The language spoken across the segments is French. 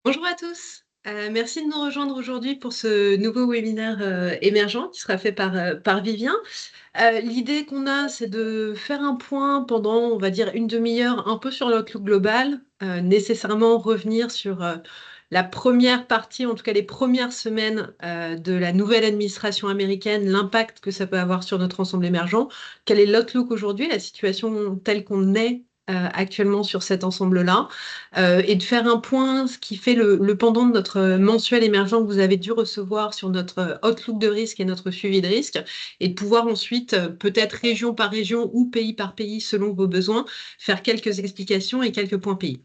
Bonjour à tous. Merci de nous rejoindre aujourd'hui pour ce nouveau webinaire émergent qui sera fait par Vivien. L'idée qu'on a, c'est de faire un point pendant, on va dire, une demi-heure, un peu sur l'outlook global, nécessairement revenir sur la première partie, en tout cas les premières semaines de la nouvelle administration américaine, l'impact que ça peut avoir sur notre ensemble émergent. Quel est l'outlook aujourd'hui, la situation telle qu'on est actuellement sur cet ensemble-là, et de faire un point, ce qui fait le pendant de notre mensuel émergent que vous avez dû recevoir sur notre outlook de risque et notre suivi de risque, et de pouvoir ensuite, peut-être région par région ou pays par pays, selon vos besoins, faire quelques explications et quelques points pays.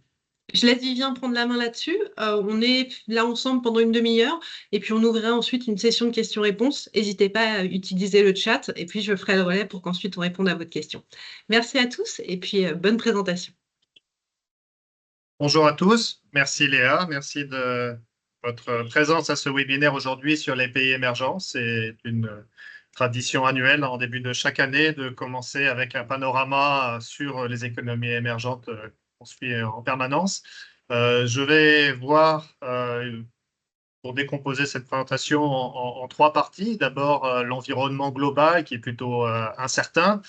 Je laisse Vivien prendre la main là-dessus. On est là ensemble pendant une demi-heure et puis on ouvrira ensuite une session de questions-réponses. N'hésitez pas à utiliser le chat et puis je ferai le relais pour qu'ensuite on réponde à votre question. Merci à tous et puis bonne présentation. Bonjour à tous, merci Léa, merci de votre présence à ce webinaire aujourd'hui sur les pays émergents. C'est une tradition annuelle en début de chaque année de commencer avec un panorama sur les économies émergentes qu'on suit en permanence. Je vais voir pour décomposer cette présentation en trois parties. D'abord, l'environnement global qui est plutôt incertain,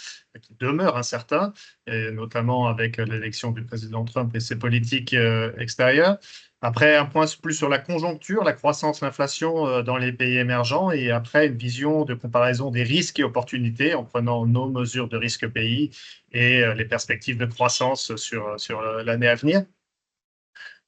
qui demeure incertain, et notamment avec l'élection du président Trump et ses politiques extérieures. Après, un point plus sur la conjoncture, la croissance, l'inflation dans les pays émergents, et après, une vision de comparaison des risques et opportunités en prenant nos mesures de risque pays et les perspectives de croissance sur l'année à venir.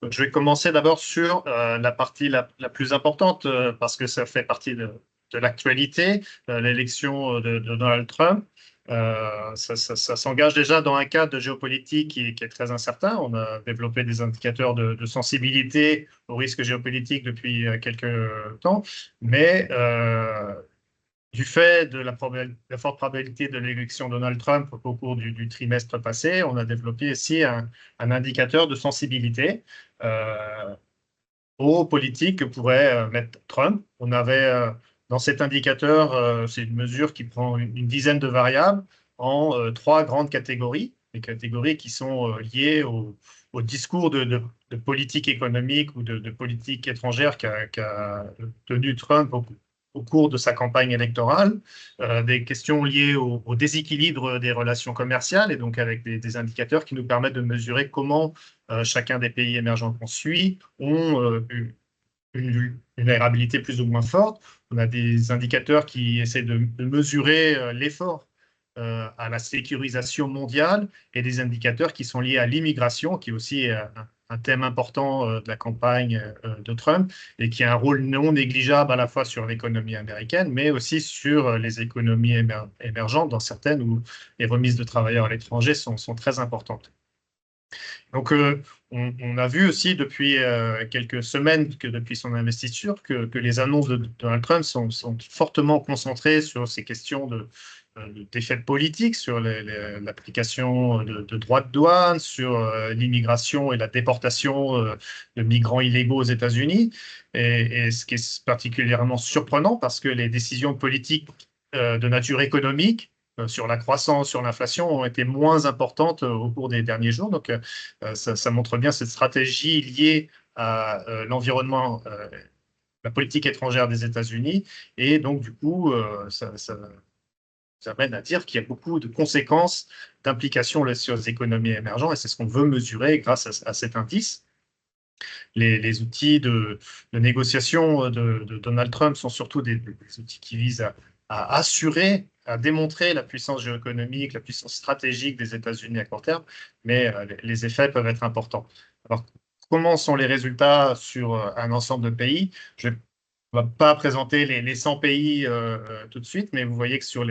Donc, je vais commencer d'abord sur la partie la plus importante parce que ça fait partie de l'actualité, l'élection de Donald Trump. Ça s'engage déjà dans un cadre de géopolitique qui est très incertain. On a développé des indicateurs de sensibilité aux risques géopolitiques depuis quelques temps, mais du fait de la forte probabilité de l'élection de Donald Trump au cours du trimestre passé, on a développé ici un indicateur de sensibilité euh, aux politiques que pourrait mettre Trump. On avait dans cet indicateur, c'est une mesure qui prend une dizaine de variables en trois grandes catégories, des catégories qui sont liées au discours de politique économique ou de politique étrangère qu'a tenu Trump au cours de sa campagne électorale, des questions liées au déséquilibre des relations commerciales et donc avec des indicateurs qui nous permettent de mesurer comment chacun des pays émergents qu'on suit ont une vulnérabilité plus ou moins forte. On a des indicateurs qui essaient de mesurer l'effort à la sécurisation mondiale et des indicateurs qui sont liés à l'immigration, qui est aussi un thème important de la campagne de Trump et qui a un rôle non négligeable à la fois sur l'économie américaine, mais aussi sur les économies émergentes, dans certaines où les remises de travailleurs à l'étranger sont très importantes. Donc, on a vu aussi depuis quelques semaines que depuis son investiture que les annonces de Donald Trump sont fortement concentrées sur ces questions d'effets politiques, sur l'application de droits de douane, sur l'immigration et la déportation de migrants illégaux aux États-Unis. Et ce qui est particulièrement surprenant parce que les décisions politiques de nature économique sur la croissance, sur l'inflation, ont été moins importantes au cours des derniers jours. Donc, ça montre bien cette stratégie liée à l'environnement, la politique étrangère des États-Unis. Et donc, du coup, ça amène à dire qu'il y a beaucoup de conséquences, d'implications sur les économies émergentes. Et c'est ce qu'on veut mesurer grâce à cet indice. Les outils de négociation de Donald Trump sont surtout des outils qui visent à assurer, à démontrer la puissance géoéconomique, la puissance stratégique des États-Unis à court terme, mais les effets peuvent être importants. Alors, comment sont les résultats sur un ensemble de pays? Je ne vais pas présenter les 100 pays tout de suite, mais vous voyez que sur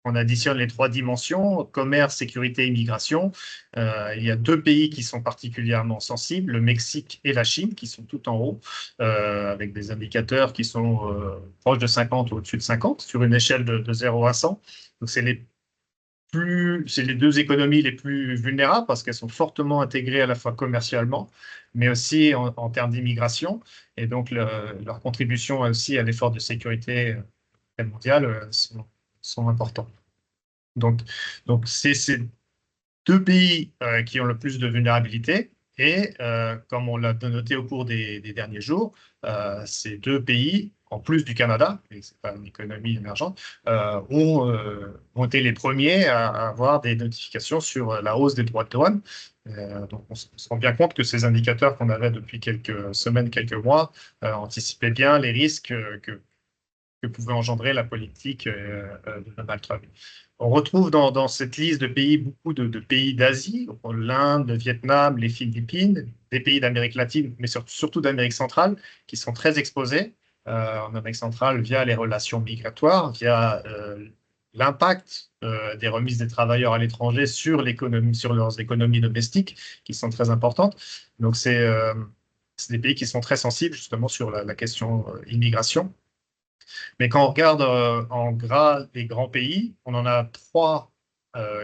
on additionne les trois dimensions, commerce, sécurité, immigration. Il y a deux pays qui sont particulièrement sensibles, le Mexique et la Chine, qui sont tout en haut, avec des indicateurs qui sont proches de 50 ou au-dessus de 50, sur une échelle de 0 à 100. Donc, c'est les deux économies les plus vulnérables parce qu'elles sont fortement intégrées à la fois commercialement, mais aussi en termes d'immigration. Et donc, leur contribution aussi à l'effort de sécurité mondiale sont importants. Donc c'est ces deux pays qui ont le plus de vulnérabilité. Et comme on l'a noté au cours des derniers jours, ces deux pays, en plus du Canada, et ce n'est pas une économie émergente, ont été les premiers à avoir des notifications sur la hausse des droits de douane. Donc on se rend bien compte que ces indicateurs qu'on avait depuis quelques semaines, quelques mois, anticipaient bien les risques que pouvait engendrer la politique de Donald Trump. On retrouve dans cette liste de pays beaucoup de pays d'Asie, l'Inde, le Vietnam, les Philippines, des pays d'Amérique latine, mais surtout d'Amérique centrale, qui sont très exposés en Amérique centrale via les relations migratoires, via l'impact des remises des travailleurs à l'étranger sur l'économie, sur leurs économies domestiques, qui sont très importantes. Donc c'est des pays qui sont très sensibles justement sur la question immigration. Mais quand on regarde en gras les grands pays, on en a trois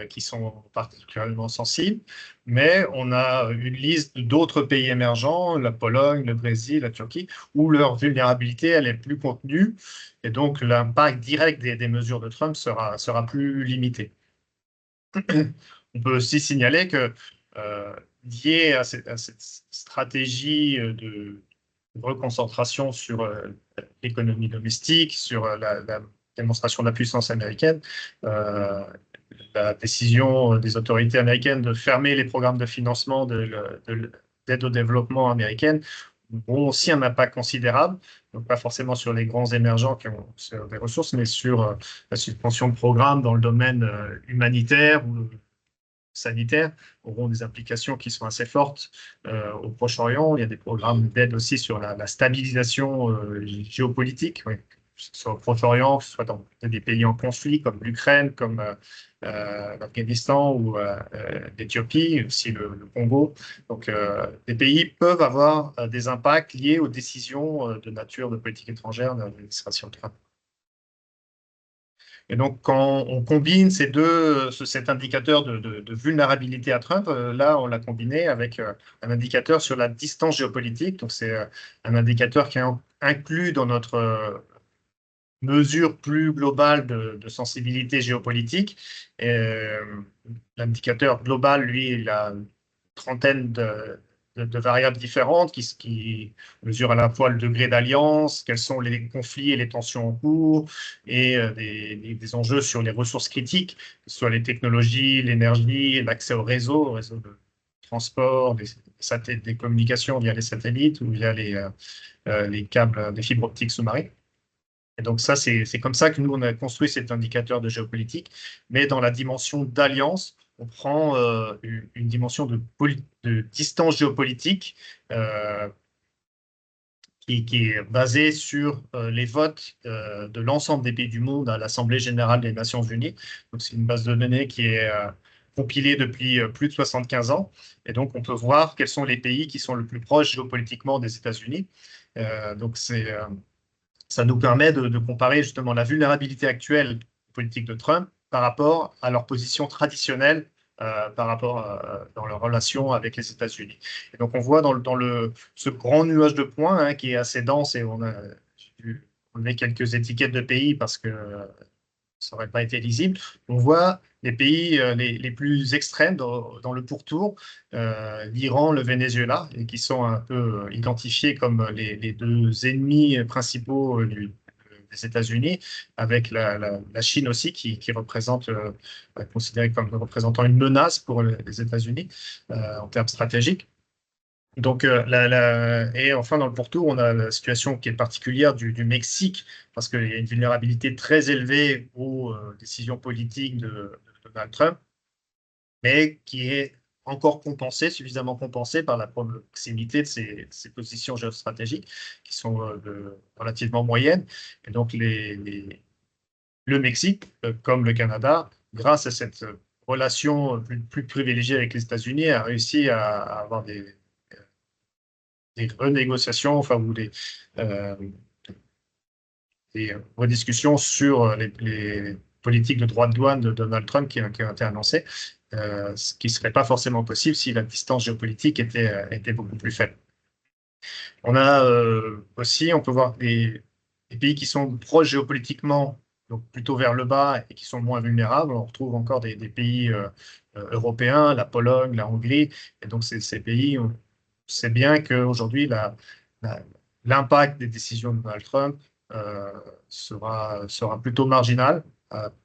qui sont particulièrement sensibles, mais on a une liste d'autres pays émergents, la Pologne, le Brésil, la Turquie, où leur vulnérabilité elle est plus contenue, et donc l'impact direct des mesures de Trump sera plus limité. On peut aussi signaler que lié à cette stratégie de reconcentration sur l'économie domestique, sur la démonstration de la puissance américaine, la décision des autorités américaines de fermer les programmes de financement d'aide au développement américaine ont aussi un impact considérable, donc pas forcément sur les grands émergents qui ont des ressources, mais sur la suspension de programmes dans le domaine humanitaire ou sanitaires auront des implications qui sont assez fortes au Proche-Orient. Il y a des programmes d'aide aussi sur la stabilisation géopolitique, oui, que ce soit au Proche-Orient, que ce soit dans des pays en conflit comme l'Ukraine, comme l'Afghanistan ou l'Éthiopie, aussi le Congo. Donc, des pays peuvent avoir des impacts liés aux décisions de nature de politique étrangère de l'administration Trump. Et donc, quand on combine cet indicateur de vulnérabilité à Trump, là, on l'a combiné avec un indicateur sur la distance géopolitique. Donc, c'est un indicateur qui est inclus dans notre mesure plus globale de sensibilité géopolitique. L'indicateur global, lui, il a une trentaine de variables différentes qui mesurent à la fois le degré d'alliance, quels sont les conflits et les tensions en cours, et des enjeux sur les ressources critiques, que ce soit les technologies, l'énergie, l'accès au réseau de transport, des communications via les satellites ou via les câbles des fibres optiques sous-marines. Et donc ça, c'est comme ça que nous, on a construit cet indicateur de géopolitique. Mais dans la dimension d'alliance, on prend une dimension de distance géopolitique qui est basée sur les votes de l'ensemble des pays du monde à l'Assemblée générale des Nations unies. Donc c'est une base de données qui est compilée depuis plus de 75 ans. Et donc on peut voir quels sont les pays qui sont le plus proches géopolitiquement des États-Unis. Donc ça nous permet de comparer justement la vulnérabilité actuelle politique de Trump par rapport à leur position traditionnelle par rapport dans leur relation avec les États-Unis. Et donc on voit ce grand nuage de points qui est assez dense et on a dû enlever quelques étiquettes de pays parce que ça n'aurait pas été lisible. On voit les pays les plus extrêmes dans le pourtour, l'Iran, le Venezuela, et qui sont un peu identifiés comme les deux ennemis principaux des États-Unis, avec la Chine aussi, qui représente, considérée comme représentant une menace pour les États-Unis en termes stratégiques. Donc, et enfin, dans le pourtour, on a la situation qui est particulière du Mexique, parce qu'il y a une vulnérabilité très élevée aux décisions politiques de Donald Trump, mais qui est encore compensée, suffisamment compensée par la proximité de ses positions géostratégiques, qui sont relativement moyennes. Et donc, le Mexique, comme le Canada, grâce à cette relation plus privilégiée avec les États-Unis, a réussi à avoir des renégociations, enfin, ou euh, des rediscussions sur les politiques de droits de douane de Donald Trump qui ont été annoncées, ce qui ne serait pas forcément possible si la distance géopolitique était beaucoup plus faible. On a aussi, on peut voir des pays qui sont proches géopolitiquement, donc plutôt vers le bas et qui sont moins vulnérables. On retrouve encore des pays européens, la Pologne, la Hongrie, et donc ces pays sait bien qu'aujourd'hui, l'impact des décisions de Donald Trump sera plutôt marginal,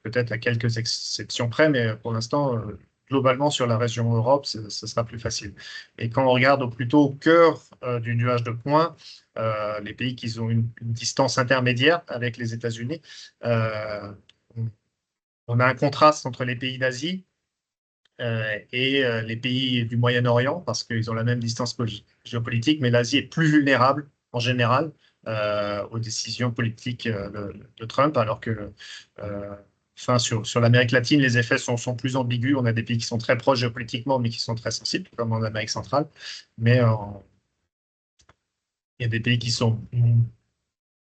peut-être à quelques exceptions près, mais pour l'instant, globalement, sur la région Europe, ce sera plus facile. Et quand on regarde plutôt au cœur du nuage de points, les pays qui ont une distance intermédiaire avec les États-Unis, euh, on a un contraste entre les pays d'Asie et les pays du Moyen-Orient, parce qu'ils ont la même distance géopolitique, mais l'Asie est plus vulnérable en général aux décisions politiques de Trump, alors que enfin, sur l'Amérique latine, les effets sont plus ambigus. On a des pays qui sont très proches géopolitiquement, mais qui sont très sensibles, comme en Amérique centrale. Mais il y a des pays qui sont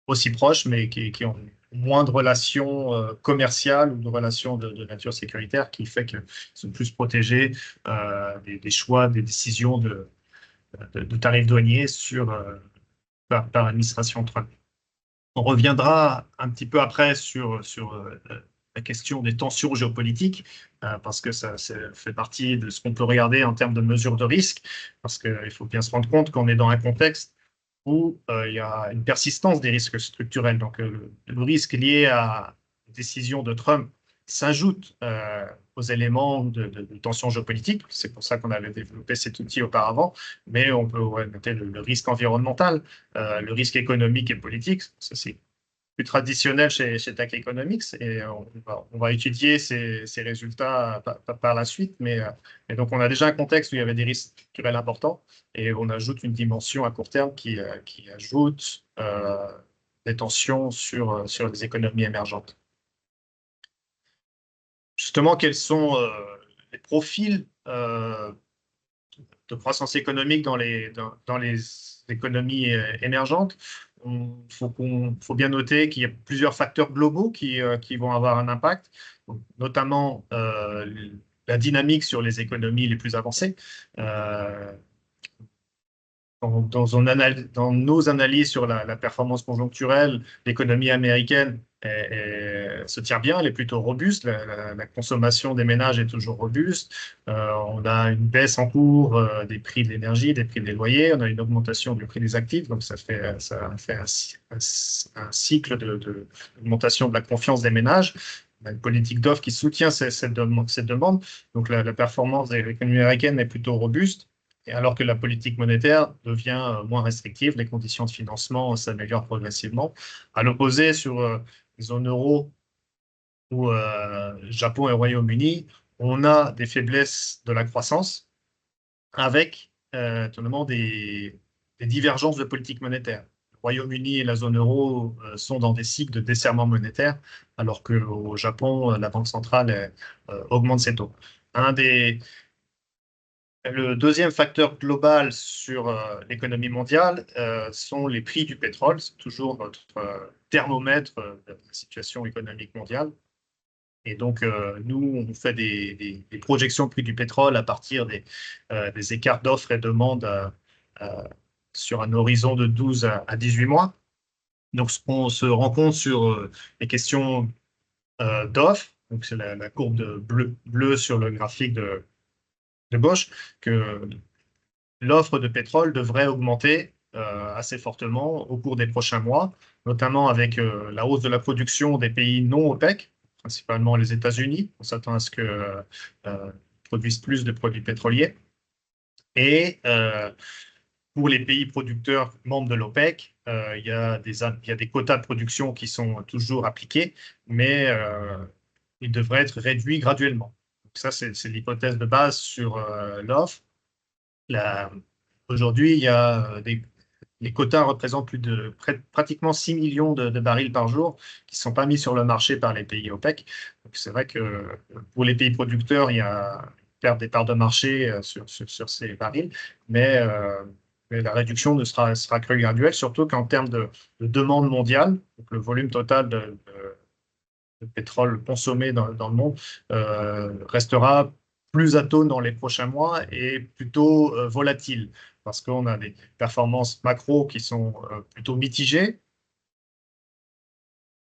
aussi proches, mais qui ont moins de relations commerciales ou de relations de nature sécuritaire, qui fait qu'ils sont plus protégés des choix, des décisions de tarifs douaniers par l'administration Trump. On reviendra un petit peu après sur la question des tensions géopolitiques, parce que ça fait partie de ce qu'on peut regarder en termes de mesures de risque, parce qu'il faut bien se rendre compte qu'on est dans un contexte où il y a une persistance des risques structurels. Donc, le risque lié à la décision de Trump s'ajoute aux éléments de tension géopolitique. C'est pour ça qu'on avait développé cet outil auparavant. Mais on peut noter le risque environnemental, le risque économique et politique. Ça, c'est plus traditionnel chez Tech Economics et on va étudier ces résultats par la suite. Mais donc, on a déjà un contexte où il y avait des risques structurels importants et on ajoute une dimension à court terme qui ajoute des tensions sur les économies émergentes. Justement, quels sont les profils de croissance économique dans les économies émergentes? Faut bien noter qu'il y a plusieurs facteurs globaux qui vont avoir un impact, donc, notamment la dynamique sur les économies les plus avancées. Dans nos analyses sur la performance conjoncturelle, l'économie américaine se tient bien, elle est plutôt robuste, la consommation des ménages est toujours robuste, on a une baisse en cours des prix de l'énergie, des prix des loyers, on a une augmentation du prix des actifs, donc ça fait un cycle d'augmentation de la confiance des ménages. On a une politique d'offre qui soutient cette demande, donc la performance de l'économie américaine est plutôt robuste. Et alors que la politique monétaire devient moins restrictive, les conditions de financement s'améliorent progressivement. À l'opposé, sur les zones euro ou Japon et Royaume-Uni, on a des faiblesses de la croissance avec notamment des divergences de politique monétaire. Le Royaume-Uni et la zone euro sont dans des cycles de desserrement monétaire, alors qu'au Japon, la Banque centrale augmente ses taux. Le deuxième facteur global sur l'économie mondiale sont les prix du pétrole. C'est toujours notre thermomètre de la situation économique mondiale. Et donc, nous, on fait des projections de prix du pétrole à partir des écarts d'offres et demande sur un horizon de 12 à 18 mois. Donc, on se rend compte sur les questions d'offres, donc c'est la courbe bleue sur le graphique de gauche, que l'offre de pétrole devrait augmenter assez fortement au cours des prochains mois, notamment avec la hausse de la production des pays non OPEC, principalement les États-Unis. On s'attend à ce qu'ils produisent plus de produits pétroliers. Et pour les pays producteurs membres de l'OPEC, il y a des quotas de production qui sont toujours appliqués, mais ils devraient être réduits graduellement. Donc ça, c'est l'hypothèse de base sur l'offre. Aujourd'hui, les quotas représentent pratiquement 6 millions de barils par jour qui ne sont pas mis sur le marché par les pays OPEC. Donc c'est vrai que pour les pays producteurs, il y a une perte des parts de marché sur ces barils, mais la réduction sera que graduelle, surtout qu'en termes de demande mondiale, donc le volume total de pétrole consommé dans le monde restera plus atone dans les prochains mois et plutôt volatile, parce qu'on a des performances macro qui sont plutôt mitigées,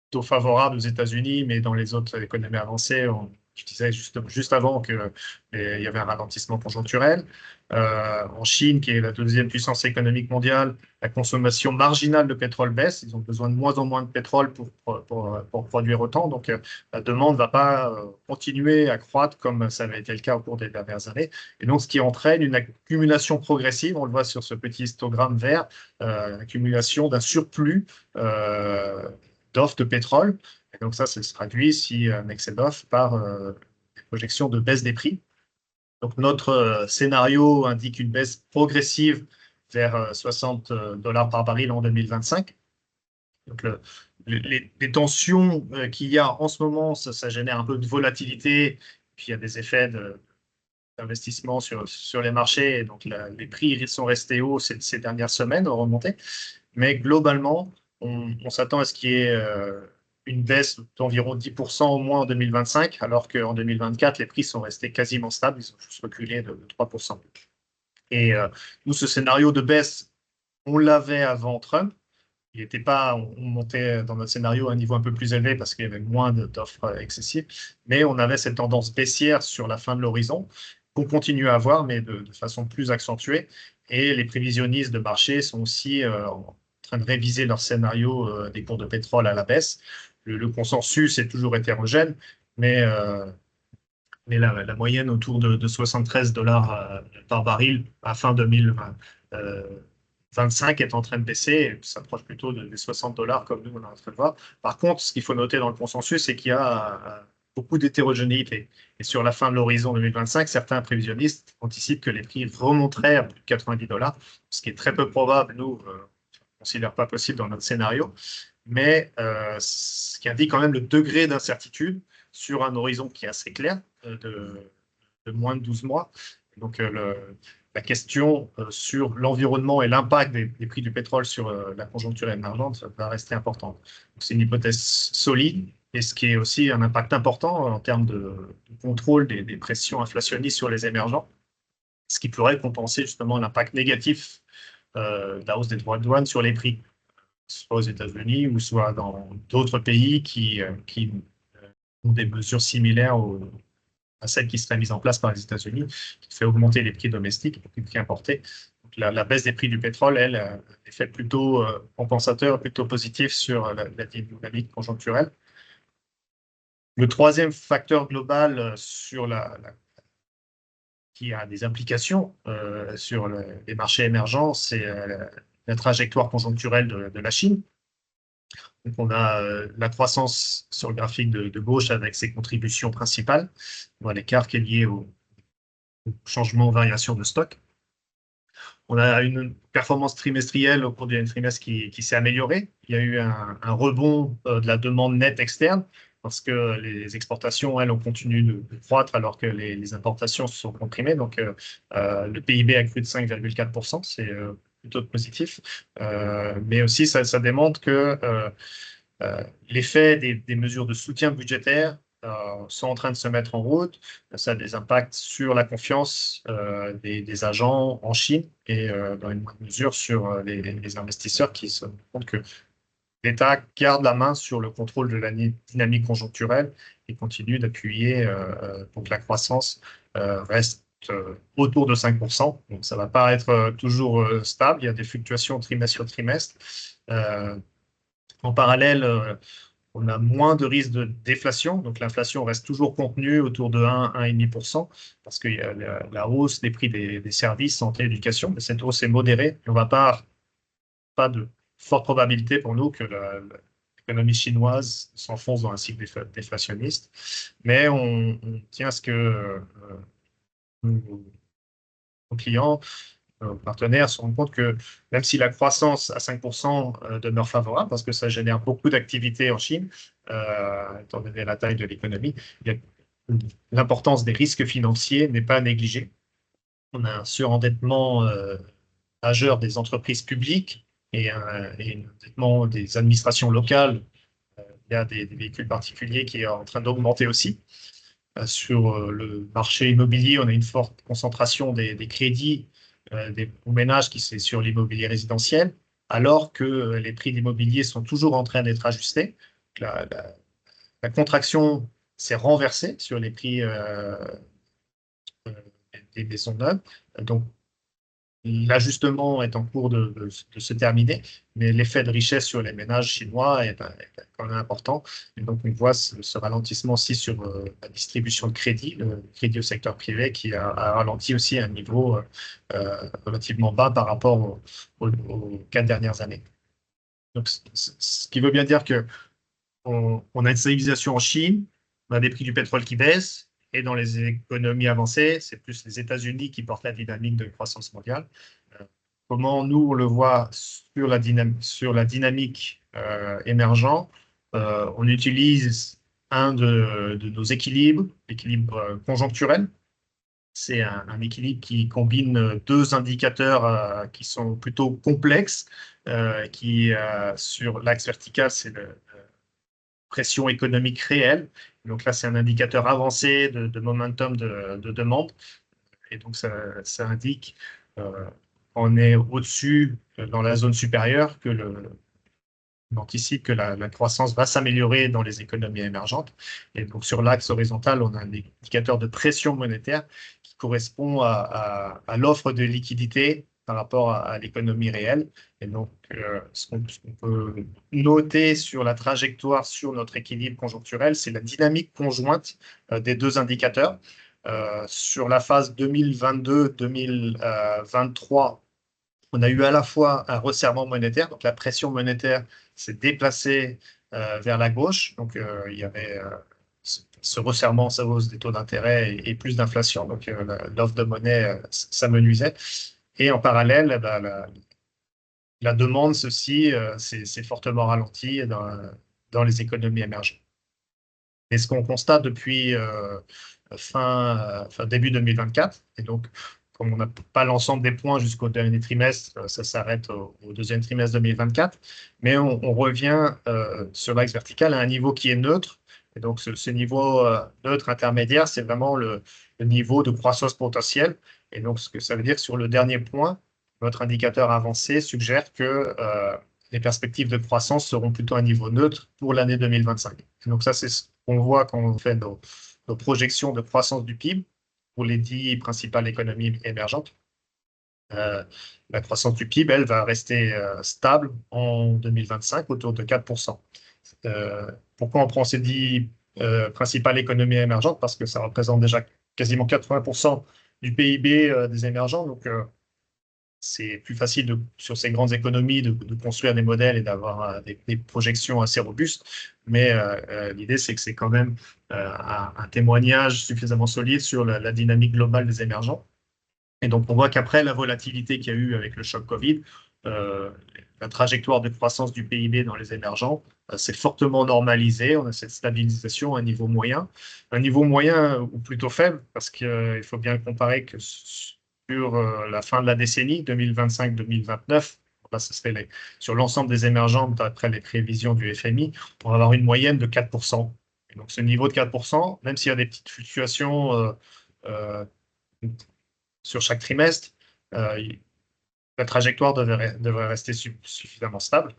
plutôt favorables aux États-Unis, mais dans les autres économies avancées, on je disais juste avant qu'il y avait un ralentissement conjoncturel. En Chine, qui est la deuxième puissance économique mondiale, la consommation marginale de pétrole baisse. Ils ont besoin de moins en moins de pétrole pour produire autant. Donc, la demande ne va pas continuer à croître comme ça avait été le cas au cours des dernières années. Et donc, ce qui entraîne une accumulation progressive, on le voit sur ce petit histogramme vert, accumulation d'un surplus d'offres de pétrole. Et donc, ça se traduit, si un excès d'offres, par des projections de baisse des prix. Donc, notre scénario indique une baisse progressive vers 60 dollars par baril en 2025. Donc, les tensions qu'il y a en ce moment, ça génère un peu de volatilité, puis il y a des effets d'investissement sur les marchés, et donc les prix sont restés hauts ces dernières semaines, ont remonté. Mais globalement, on s'attend à ce qu'il y ait une baisse d'environ 10% au moins en 2025, alors qu'en 2024, les prix sont restés quasiment stables, ils ont juste reculé de 3%. Et nous, ce scénario de baisse, on l'avait avant Trump. Il n'était pas, on montait dans notre scénario à un niveau un peu plus élevé parce qu'il y avait moins d'offres excessives, mais on avait cette tendance baissière sur la fin de l'horizon qu'on continue à avoir, mais de façon plus accentuée. Et les prévisionnistes de marché sont aussi en train de réviser leur scénario des cours de pétrole à la baisse. Le consensus est toujours hétérogène, mais la moyenne autour de 73 dollars par baril à fin 2025 est en train de baisser et s'approche plutôt des 60 dollars comme nous on est en train de voir. Par contre, ce qu'il faut noter dans le consensus, c'est qu'il y a beaucoup d'hétérogénéité. Et sur la fin de l'horizon 2025, certains prévisionnistes anticipent que les prix remonteraient à plus de 90 dollars, ce qui est très peu probable. Nous, on ne considère pas possible dans notre scénario, mais ce qui indique quand même le degré d'incertitude sur un horizon qui est assez clair, de moins de 12 mois. Donc, la question sur l'environnement et l'impact des prix du pétrole sur la conjoncture émergente va rester importante. C'est une hypothèse solide et ce qui est aussi un impact important en termes de contrôle des pressions inflationnistes sur les émergents, ce qui pourrait compenser justement l'impact négatif de la hausse des droits de douane sur les prix, soit aux États-Unis ou soit dans d'autres pays qui ont des mesures similaires à celles qui seraient mises en place par les États-Unis, qui fait augmenter les prix domestiques, les prix importés. Donc, la baisse des prix du pétrole, elle, a un effet plutôt compensateur, plutôt positif sur la dynamique conjoncturelle. Le troisième facteur global qui a des implications sur les marchés émergents, c'est la trajectoire conjoncturelle de la Chine. Donc, on a la croissance sur le graphique de gauche avec ses contributions principales. On voit l'écart qui est lié au changement, variation de stock. On a une performance trimestrielle au cours du trimestre qui s'est améliorée. Il y a eu un rebond de la demande nette externe parce que les exportations, elles, ont continué de croître alors que les importations se sont comprimées. Donc, le PIB a cru de 5,4%, c'est plutôt positif. Mais aussi, ça démontre que l'effet des mesures de soutien budgétaire sont en train de se mettre en route. Ça a des impacts sur la confiance des agents en Chine et dans une moindre mesure sur les investisseurs qui se rendent compte que l'État garde la main sur le contrôle de la dynamique conjoncturelle et continue d'appuyer pour que la croissance reste autour de 5%. Donc, ça ne va pas être toujours stable. Il y a des fluctuations trimestre sur trimestre. En parallèle, on a moins de risques de déflation. Donc, l'inflation reste toujours contenue autour de 1,5%, parce qu'il y a la hausse des prix des services, santé, éducation. Mais cette hausse est modérée. On ne va pas de forte probabilité pour nous que l'économie chinoise s'enfonce dans un cycle déflationniste. Mais on tient à ce que nos clients, nos partenaires se rendent compte que même si la croissance à 5% demeure favorable, parce que ça génère beaucoup d'activités en Chine, étant donné la taille de l'économie, l'importance des risques financiers n'est pas négligée. On a un surendettement majeur des entreprises publiques et un endettement des administrations locales. Il y a des véhicules particuliers qui est en train d'augmenter aussi. Sur le marché immobilier, on a une forte concentration des crédits des ménages qui c'est sur l'immobilier résidentiel, alors que les prix de l'immobilier sont toujours en train d'être ajustés. La contraction s'est renversé sur les prix des maisons neuves. Donc, l'ajustement est en cours de se terminer, mais l'effet de richesse sur les ménages chinois est quand même important. Et donc, on voit ce ralentissement aussi sur la distribution de crédit, le crédit au secteur privé qui a ralenti aussi à un niveau relativement bas par rapport aux 4 dernières années. Donc, ce qui veut bien dire que on a une stabilisation en Chine, on a des prix du pétrole qui baissent, et dans les économies avancées, c'est plus les États-Unis qui portent la dynamique de croissance mondiale. Comment nous, on le voit sur la dynamique émergent, on utilise un de nos équilibres, l'équilibre conjoncturel. C'est un équilibre qui combine deux indicateurs qui sont plutôt complexes, sur l'axe vertical, c'est la pression économique réelle. Donc là, c'est un indicateur avancé de momentum de demande. Et donc, ça indique on est au-dessus, dans la zone supérieure, on anticipe que la croissance va s'améliorer dans les économies émergentes. Et donc, sur l'axe horizontal, on a un indicateur de pression monétaire qui correspond à l'offre de liquidité par rapport à l'économie réelle. Et donc, ce qu'on peut noter sur la trajectoire sur notre équilibre conjoncturel, c'est la dynamique conjointe des deux indicateurs. Sur la phase 2022-2023, on a eu à la fois un resserrement monétaire, donc la pression monétaire s'est déplacée vers la gauche, donc il y avait ce resserrement, sa hausse des taux d'intérêt et plus d'inflation, donc l'offre de monnaie s'amenuisait. Et en parallèle, eh ben, la demande, ceci, s'est fortement ralentie dans les économies émergentes. Et ce qu'on constate depuis début 2024, et donc comme on n'a pas l'ensemble des points jusqu'au dernier trimestre, ça s'arrête au deuxième trimestre 2024, mais on revient sur l'axe vertical à un niveau qui est neutre. Et donc ce niveau neutre intermédiaire, c'est vraiment le niveau de croissance potentielle. Et donc ce que ça veut dire sur le dernier point, notre indicateur avancé suggère que les perspectives de croissance seront plutôt à un niveau neutre pour l'année 2025. Et donc ça, c'est ce qu'on voit quand on fait nos projections de croissance du PIB pour les 10 principales économies émergentes. La croissance du PIB, elle, va rester stable en 2025, autour de 4%. Pourquoi on prend ces 10 principales économies émergentes? Parce que ça représente déjà quasiment 80% du PIB des émergents. Donc, c'est plus facile sur ces grandes économies de construire des modèles et d'avoir des projections assez robustes. Mais l'idée, c'est que c'est quand même un témoignage suffisamment solide sur la dynamique globale des émergents. Et donc, on voit qu'après la volatilité qu'il y a eu avec le choc Covid, la trajectoire de croissance du PIB dans les émergents s'est fortement normalisée. On a cette stabilisation à un niveau moyen ou plutôt faible, parce qu'il faut bien comparer que sur la fin de la décennie 2025-2029, là, ça se fait sur l'ensemble des émergents, d'après les prévisions du FMI, on va avoir une moyenne de 4%. Et donc, ce niveau de 4%, même s'il y a des petites fluctuations sur chaque trimestre, la trajectoire devrait rester suffisamment stable.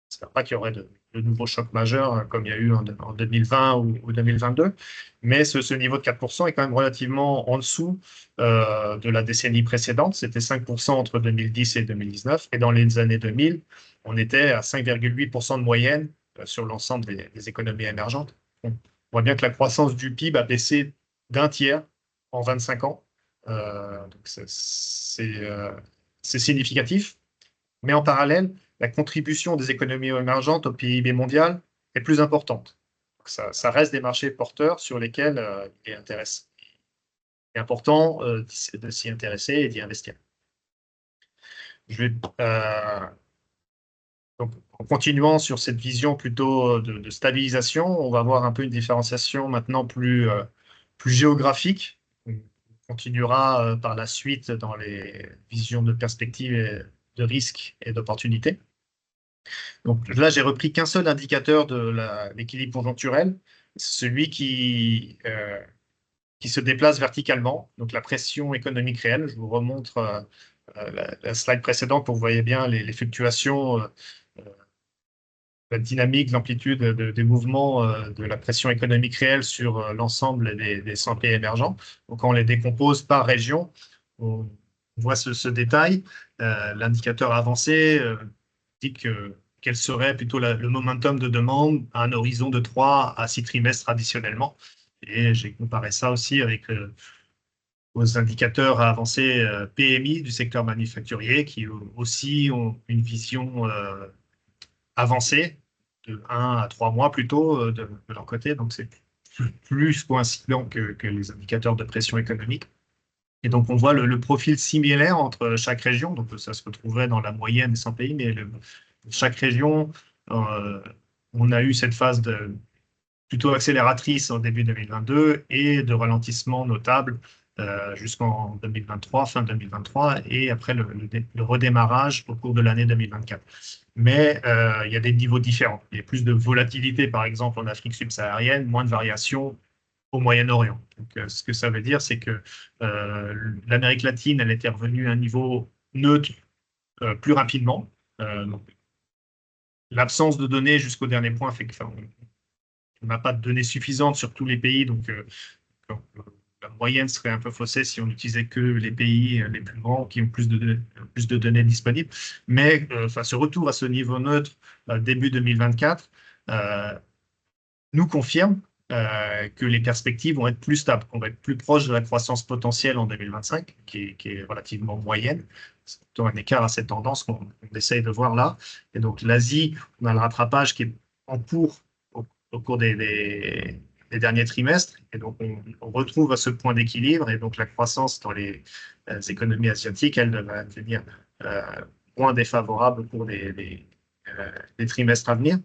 J'espère pas qu'il y aurait de nouveaux chocs majeurs comme il y a eu en 2020 ou 2022, mais ce niveau de 4% est quand même relativement en dessous de la décennie précédente. C'était 5% entre 2010 et 2019, et dans les années 2000, on était à 5,8% de moyenne sur l'ensemble des économies émergentes. On voit bien que la croissance du PIB a baissé d'un tiers en 25 ans. Donc c'est significatif, mais en parallèle, la contribution des économies émergentes au PIB mondial est plus importante. Donc ça reste des marchés porteurs sur lesquels il est important de s'y intéresser et d'y investir. Donc, en continuant sur cette vision plutôt de stabilisation, on va voir un peu une différenciation maintenant plus géographique. On continuera par la suite dans les visions de perspective, et de risque et d'opportunité. Donc là, j'ai repris qu'un seul indicateur de l'équilibre conjoncturel, celui qui se déplace verticalement, donc la pression économique réelle. Je vous remontre la slide précédente pour que vous voyez bien les fluctuations la dynamique, l'amplitude des mouvements de la pression économique réelle sur l'ensemble des 100 pays émergents. Donc, quand on les décompose par région, on voit ce détail. L'indicateur avancé dit quel serait plutôt le momentum de demande à un horizon de 3 à 6 trimestres traditionnellement. Et j'ai comparé ça aussi avec aux indicateurs avancés PMI du secteur manufacturier qui aussi ont une vision avancée de 1 à 3 mois plutôt de leur côté. Donc, c'est plus coïncident que les indicateurs de pression économique. Et donc, on voit le profil similaire entre chaque région. Donc, ça se retrouvait dans la moyenne des 100 pays, mais chaque région, on a eu cette phase plutôt accélératrice en début 2022 et de ralentissement notable jusqu'en 2023, fin 2023, et après le redémarrage au cours de l'année 2024. Mais il y a des niveaux différents. Il y a plus de volatilité, par exemple, en Afrique subsaharienne, moins de variations au Moyen-Orient. Donc, ce que ça veut dire, c'est que l'Amérique latine, elle était revenue à un niveau neutre plus rapidement. L'absence de données jusqu'au dernier point fait qu'on n'a pas de données suffisantes sur tous les pays, donc la moyenne serait un peu faussée si on n'utilisait que les pays les plus grands qui ont plus de données disponibles. Mais ce retour à ce niveau neutre début 2024 nous confirme que les perspectives vont être plus stables, qu'on va être plus proche de la croissance potentielle en 2025, qui est relativement moyenne. C'est plutôt un écart à cette tendance qu'on essaye de voir là. Et donc l'Asie, on a le rattrapage qui est en cours au cours des derniers trimestres. Et donc on retrouve à ce point d'équilibre. Et donc la croissance dans les économies asiatiques, elle va devenir moins défavorable au cours des trimestres à venir.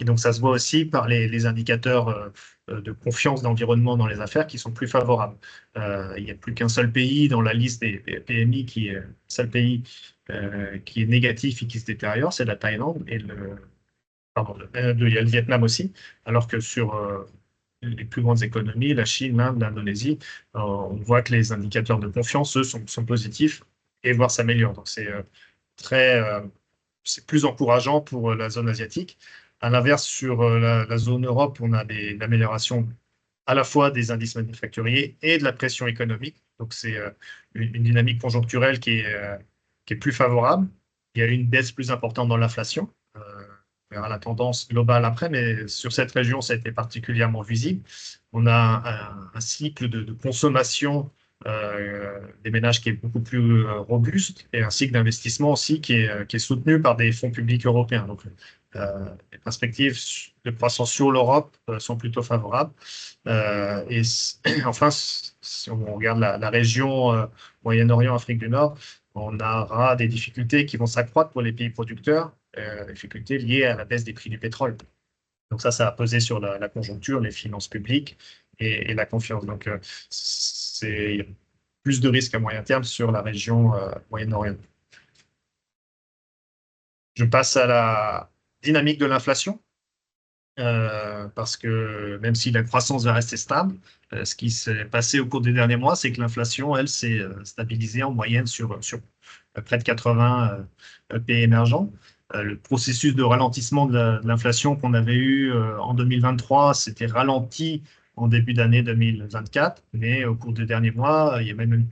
Et donc, ça se voit aussi par les indicateurs de confiance d'environnement dans les affaires qui sont plus favorables. Il n'y a plus qu'un seul pays dans la liste des PMI qui est seul pays qui est négatif et qui se détériore, c'est la Thaïlande et il y a le Vietnam aussi, alors que sur les plus grandes économies, la Chine, l'Inde, l'Indonésie, on voit que les indicateurs de confiance, eux, sont positifs et voire s'améliorent. Donc, c'est plus encourageant pour la zone asiatique. À l'inverse, sur la zone Europe, on a l'amélioration à la fois des indices manufacturiers et de la pression économique. Donc, c'est une dynamique conjoncturelle qui est plus favorable. Il y a une baisse plus importante dans l'inflation. On verra la tendance globale après, mais sur cette région, ça a été particulièrement visible. On a un cycle de consommation des ménages qui est beaucoup plus robuste et un cycle d'investissement aussi qui est soutenu par des fonds publics européens. Donc, les perspectives de croissance sur l'Europe sont plutôt favorables. Et enfin, si on regarde la région Moyen-Orient, Afrique du Nord, on aura des difficultés qui vont s'accroître pour les pays producteurs, difficultés liées à la baisse des prix du pétrole. Donc ça a pesé sur la conjoncture, les finances publiques et la confiance. Donc, c'est plus de risques à moyen terme sur la région Moyen-Orient. Je passe à la dynamique de l'inflation, parce que même si la croissance va rester stable, ce qui s'est passé au cours des derniers mois, c'est que l'inflation, elle, s'est stabilisée en moyenne sur près de 80 pays émergents. Le processus de ralentissement de l'inflation qu'on avait eu en 2023 s'était ralenti en début d'année 2024, mais au cours des derniers mois, il y a même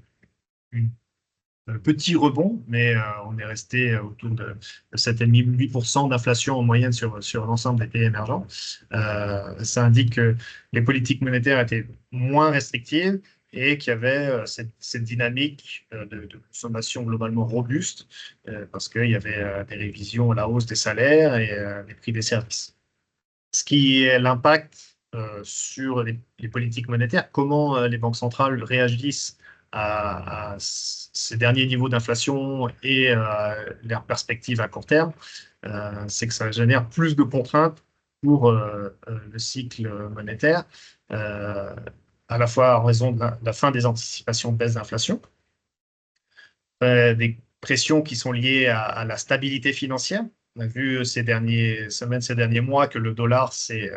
un petit rebond, mais on est resté autour de 7,5-8% d'inflation en moyenne sur l'ensemble des pays émergents. Ça indique que les politiques monétaires étaient moins restrictives et qu'il y avait cette dynamique de consommation globalement robuste parce qu'il y avait des révisions à la hausse des salaires et des prix des services. Ce qui est l'impact sur les politiques monétaires, comment les banques centrales réagissent à ces derniers niveaux d'inflation et leurs perspectives à court terme, c'est que ça génère plus de contraintes pour le cycle monétaire, à la fois en raison de la fin des anticipations de baisse d'inflation, des pressions qui sont liées à la stabilité financière. On a vu ces dernières semaines, ces derniers mois que le dollar s'est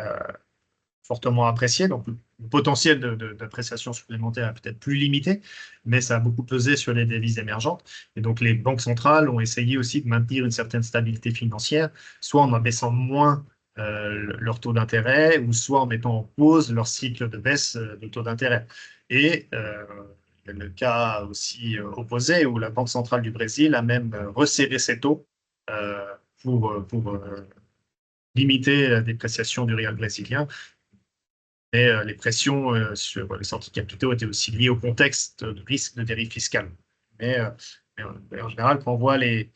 fortement apprécié. Donc, le potentiel d'appréciation supplémentaire est peut-être plus limité, mais ça a beaucoup pesé sur les devises émergentes. Et donc, les banques centrales ont essayé aussi de maintenir une certaine stabilité financière, soit en abaissant moins leur taux d'intérêt, ou soit en mettant en pause leur cycle de baisse de taux d'intérêt. Et il y a le cas aussi opposé, où la Banque centrale du Brésil a même resserré ses taux euh, pour limiter la dépréciation du réal brésilien. Et les pressions sur les sorties de capitaux étaient aussi liées au contexte de risque de dérive fiscale. Mais, en général, quand on voit les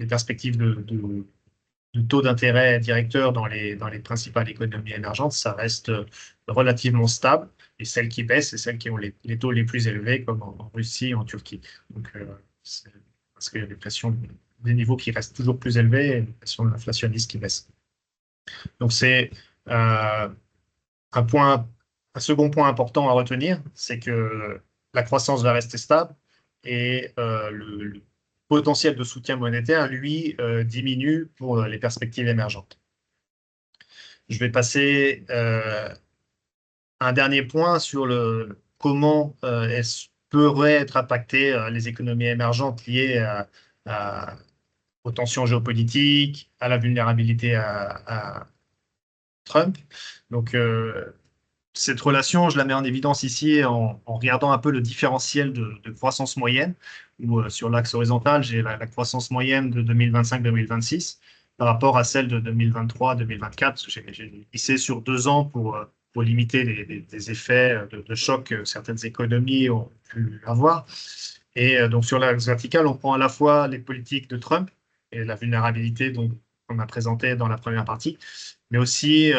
perspectives de taux d'intérêt directeur dans les principales économies émergentes, ça reste relativement stable. Et celles qui baissent, c'est celles qui ont les taux les plus élevés, comme en Russie, en Turquie. Donc, parce qu'il y a des pressions, des niveaux qui restent toujours plus élevés et des pressions inflationnistes qui baissent. Donc, c'est euh, un second point important à retenir, c'est que la croissance va rester stable et le potentiel de soutien monétaire, lui, diminue pour les perspectives émergentes. Je vais passer à un dernier point sur comment pourraient être impactées les économies émergentes liées aux tensions géopolitiques, à la vulnérabilité à Trump. Donc, cette relation, je la mets en évidence ici en regardant un peu le différentiel de croissance moyenne, où sur l'axe horizontal, j'ai la croissance moyenne de 2025-2026 par rapport à celle de 2023-2024. J'ai lissé sur 2 ans pour limiter des effets de choc que certaines économies ont pu avoir. Et donc sur l'axe vertical, on prend à la fois les politiques de Trump et la vulnérabilité qu'on a présentée dans la première partie, mais aussi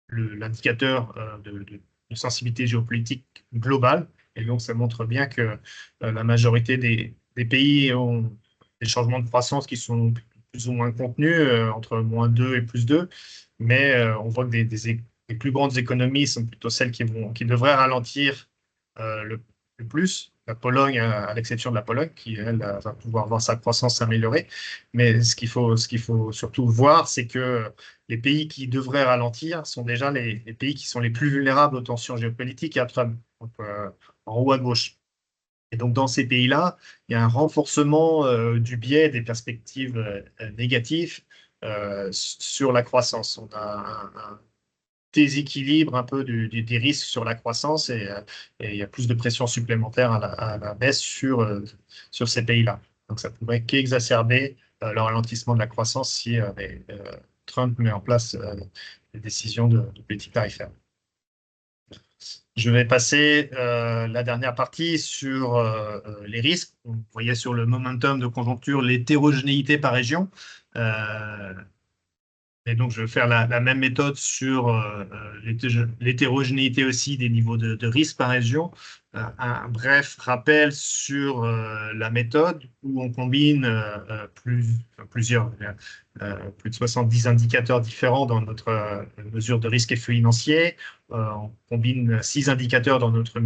l'indicateur de sensibilité géopolitique globale. Et donc, ça montre bien que la majorité des pays ont des changements de croissance qui sont plus ou moins contenus, entre -2 et +2. Mais on voit que les plus grandes économies sont plutôt celles qui devraient ralentir le plus. La Pologne, à l'exception de la Pologne, qui, elle, va pouvoir voir sa croissance s'améliorer. Mais ce qu'il faut surtout voir, c'est que les pays qui devraient ralentir sont déjà les pays qui sont les plus vulnérables aux tensions géopolitiques et à Trump, donc, en haut à gauche. Et donc, dans ces pays-là, il y a un renforcement du biais des perspectives négatives sur la croissance. On a un déséquilibre un peu des risques sur la croissance et il y a plus de pression supplémentaire à la baisse sur ces pays-là. Donc, ça pourrait qu'exacerber le ralentissement de la croissance si Trump met en place des décisions de politique tarifaire. Je vais passer la dernière partie sur les risques. Vous voyez sur le momentum de conjoncture l'hétérogénéité par région. Et donc, je vais faire la même méthode sur l'hétérogénéité aussi des niveaux de risque par région. Un bref rappel sur la méthode où on combine plusieurs, plus de 70 indicateurs différents dans notre mesure de risque financier. On combine 6 indicateurs dans notre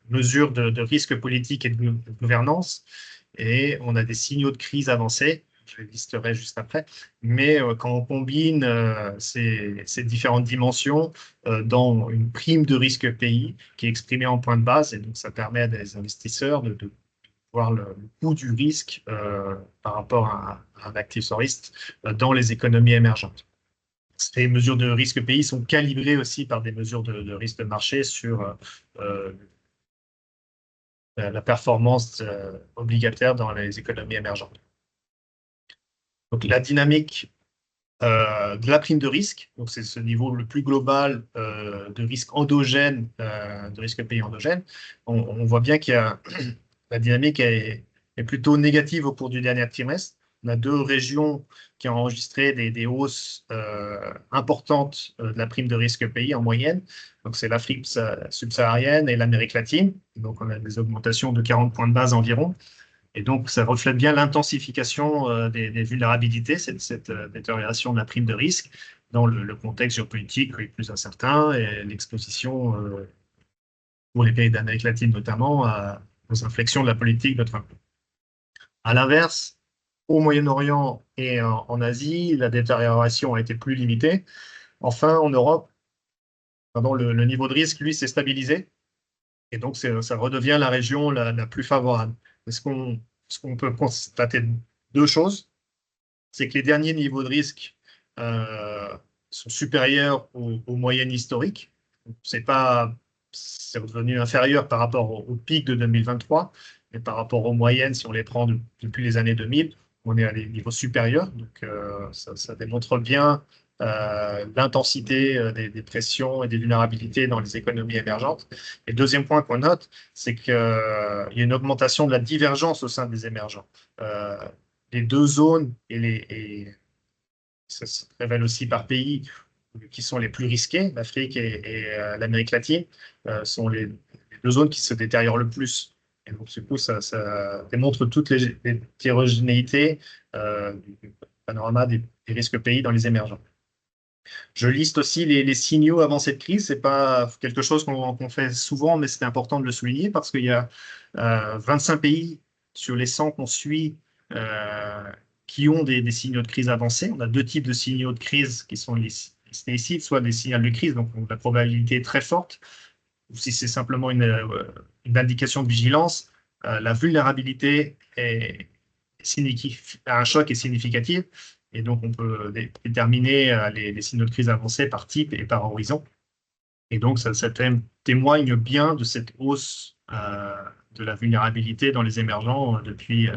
mesure de risque politique et de gouvernance. Et on a des signaux de crise avancés. Je les listerai juste après. Mais quand on combine ces différentes dimensions dans une prime de risque pays qui est exprimée en point de base, et donc ça permet à des investisseurs de voir le coût du risque par rapport à un actif sans risque dans les économies émergentes. Ces mesures de risque pays sont calibrées aussi par des mesures de risque de marché sur la performance obligataire dans les économies émergentes. Donc, la dynamique de la prime de risque, donc c'est ce niveau le plus global de risque endogène, de risque pays endogène. On voit bien qu'il y a la dynamique est plutôt négative au cours du dernier trimestre. On a 2 régions qui ont enregistré des hausses importantes de la prime de risque pays en moyenne. Donc, c'est l'Afrique subsaharienne et l'Amérique latine. Donc, on a des augmentations de 40 points de base environ. Et donc, ça reflète bien l'intensification des vulnérabilités, cette détérioration de la prime de risque dans le contexte géopolitique plus incertain et l'exposition pour les pays d'Amérique latine notamment aux inflexions de la politique de Trump. À l'inverse, au Moyen-Orient et en Asie, la détérioration a été plus limitée. Enfin, en Europe, pardon, le niveau de risque, lui, s'est stabilisé. Et donc, ça redevient la région la plus favorable. Ce qu'on peut constater deux choses, c'est que les derniers niveaux de risque sont supérieurs aux moyennes historiques. C'est redevenu inférieur par rapport au pic de 2023, mais par rapport aux moyennes, si on les prend depuis les années 2000, on est à des niveaux supérieurs. Donc, ça démontre bien l'intensité des pressions et des vulnérabilités dans les économies émergentes. Et deuxième point qu'on note, c'est qu'il y a une augmentation de la divergence au sein des émergents. Les deux zones, et ça se révèle aussi par pays, qui sont les plus risqués, l'Afrique et l'Amérique latine, sont les deux zones qui se détériorent le plus. Et donc, du coup, ça démontre toute l'hétérogénéité du panorama des risques pays dans les émergents. Je liste aussi les signaux avant cette crise. C'est pas quelque chose qu'on fait souvent, mais c'est important de le souligner parce qu'il y a 25 pays sur les 100 qu'on suit qui ont des signaux de crise avancés. On a deux types de signaux de crise qui sont les ici, soit des signaux de crise, donc la probabilité est très forte, ou si c'est simplement une indication de vigilance, la vulnérabilité à un choc est significative. Et donc, on peut déterminer les signaux de crise avancés par type et par horizon. Et donc, ça témoigne bien de cette hausse de la vulnérabilité dans les émergents depuis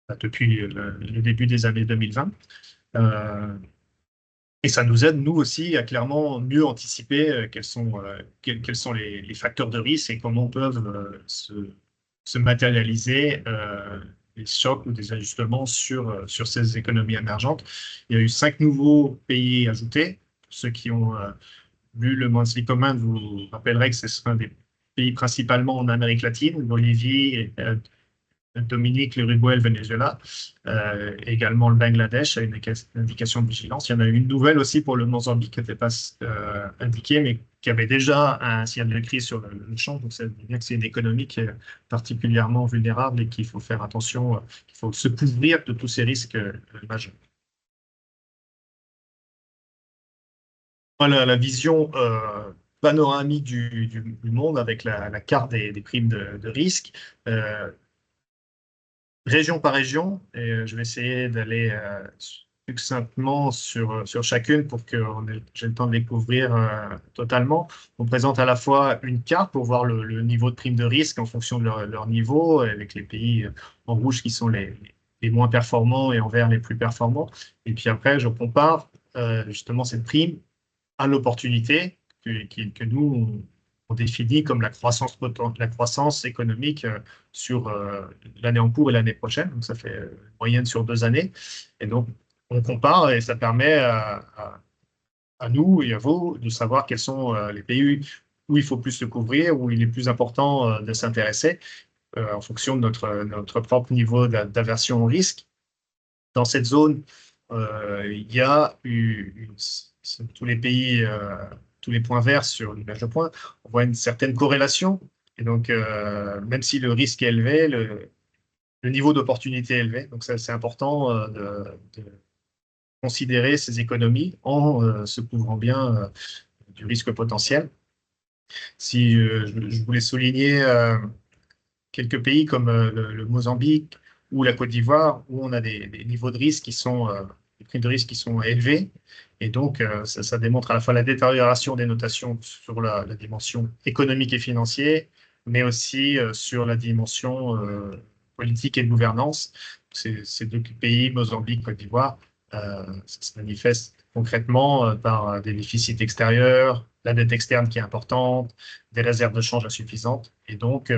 le début des années 2020. Et ça nous aide, nous aussi, à clairement mieux anticiper quels sont les facteurs de risque et comment peuvent se matérialiser des chocs ou des ajustements sur ces économies émergentes. Il y a eu 5 nouveaux pays ajoutés. Ceux qui ont lu le Monthly Comment vous rappellerez que ce sont des pays principalement en Amérique latine, Bolivie, Dominique, l'Uruguay, le Venezuela, également le Bangladesh a une indication de vigilance. Il y en a une nouvelle aussi pour le Mozambique qui n'était pas indiquée, mais qui avait déjà un signal de crise sur le champ. Donc, ça veut dire que c'est une économie qui est particulièrement vulnérable et qu'il faut faire attention, qu'il faut se couvrir de tous ces risques majeurs. Voilà la vision panoramique du monde avec la carte des primes de risque. Région par région, et je vais essayer d'aller succinctement sur chacune pour que j'ai le temps de découvrir totalement. On présente à la fois une carte pour voir le niveau de prime de risque en fonction de leur niveau, avec les pays en rouge qui sont les moins performants et en vert les plus performants. Et puis après, je compare justement cette prime à l'opportunité que nous, on définit comme la croissance économique sur l'année en cours et l'année prochaine. Donc, ça fait moyenne sur 2 années. Et donc, on compare et ça permet à nous et à vous de savoir quels sont les pays où il faut plus se couvrir, où il est plus important de s'intéresser en fonction de notre propre niveau d'aversion au risque. Dans cette zone, il y a tous les pays, tous les points verts sur l'image de points, on voit une certaine corrélation. Et donc, même si le risque est élevé, le niveau d'opportunité est élevé. Donc, c'est important de considérer ces économies en se couvrant bien du risque potentiel. Si je voulais souligner quelques pays comme le Mozambique ou la Côte d'Ivoire, où on a des niveaux de risque des primes de risque qui sont élevés. Et donc, ça démontre à la fois la détérioration des notations sur la dimension économique et financière, mais aussi sur la dimension politique et de gouvernance. Ces deux pays, Mozambique, Côte d'Ivoire, ça se manifeste concrètement par des déficits extérieurs, la dette externe qui est importante, des réserves de change insuffisantes. Et donc,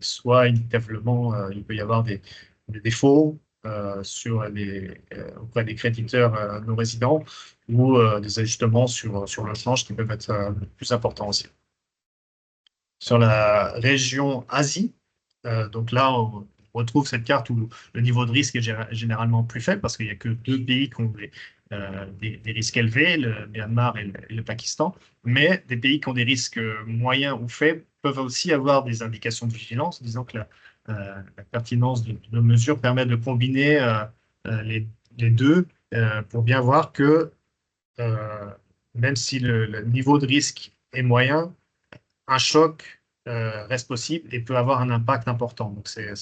soit inévitablement, il peut y avoir des défauts auprès des créditeurs non résidents ou des ajustements sur le change qui peuvent être plus importants aussi. Sur la région Asie, donc là, on retrouve cette carte où le niveau de risque est généralement plus faible parce qu'il n'y a que 2 pays qui ont des risques élevés, le Myanmar et le Pakistan, mais des pays qui ont des risques moyens ou faibles peuvent aussi avoir des indications de vigilance, disant que la pertinence de nos mesures permet de combiner les deux pour bien voir que même si le niveau de risque est moyen, un choc reste possible et peut avoir un impact important. Donc, c'est